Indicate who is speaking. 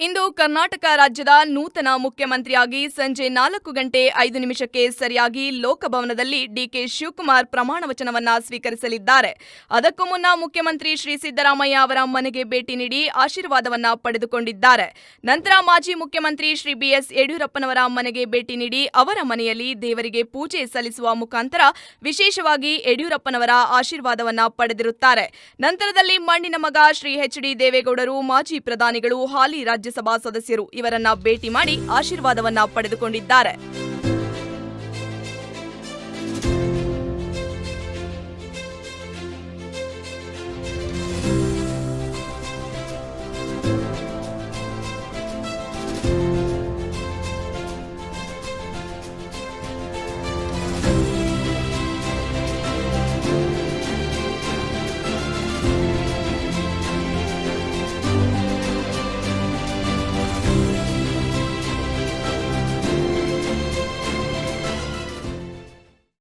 Speaker 1: ಇಂದು ಕರ್ನಾಟಕ ರಾಜ್ಯದ ನೂತನ ಮುಖ್ಯಮಂತ್ರಿಯಾಗಿ ಸಂಜೆ 4:05 ಸರಿಯಾಗಿ ಲೋಕಭವನದಲ್ಲಿ ಡಿಕೆ ಶಿವಕುಮಾರ್ ಪ್ರಮಾಣ ವಚನವನ್ನ ಸ್ವೀಕರಿಸಲಿದ್ದಾರೆ. ಅದಕ್ಕೂ ಮುನ್ನ ಮುಖ್ಯಮಂತ್ರಿ ಶ್ರೀ ಸಿದ್ದರಾಮಯ್ಯ ಅವರ ಮನೆಗೆ ಭೇಟಿ ನೀಡಿ ಆಶೀರ್ವಾದವನ್ನ ಪಡೆದುಕೊಂಡಿದ್ದಾರೆ. ನಂತರ ಮಾಜಿ ಮುಖ್ಯಮಂತ್ರಿ ಶ್ರೀ ಬಿಎಸ್ ಯಡಿಯೂರಪ್ಪನವರ ಮನೆಗೆ ಭೇಟಿ ನೀಡಿ ಅವರ ಮನೆಯಲ್ಲಿ ದೇವರಿಗೆ ಪೂಜೆ ಸಲ್ಲಿಸುವ ಮುಖಾಂತರ ವಿಶೇಷವಾಗಿ ಯಡಿಯೂರಪ್ಪನವರ ಆಶೀರ್ವಾದವನ್ನ ಪಡೆದಿರುತ್ತಾರೆ. ನಂತರದಲ್ಲಿ ಮಣ್ಣಿನ ಮಗ ಶ್ರೀ ಎಚ್.ಡಿ. ದೇವೇಗೌಡರು, ಮಾಜಿ ಪ್ರಧಾನಿಗಳು, ಹಾಲಿ ರಾಜ್ಯಸಭಾ ಸದಸ್ಯರು ಇವರನ್ನ ಭೇಟಿ ಮಾಡಿ ಆಶೀರ್ವಾದವನ್ನ ಪಡೆದುಕೊಂಡಿದ್ದಾರೆ.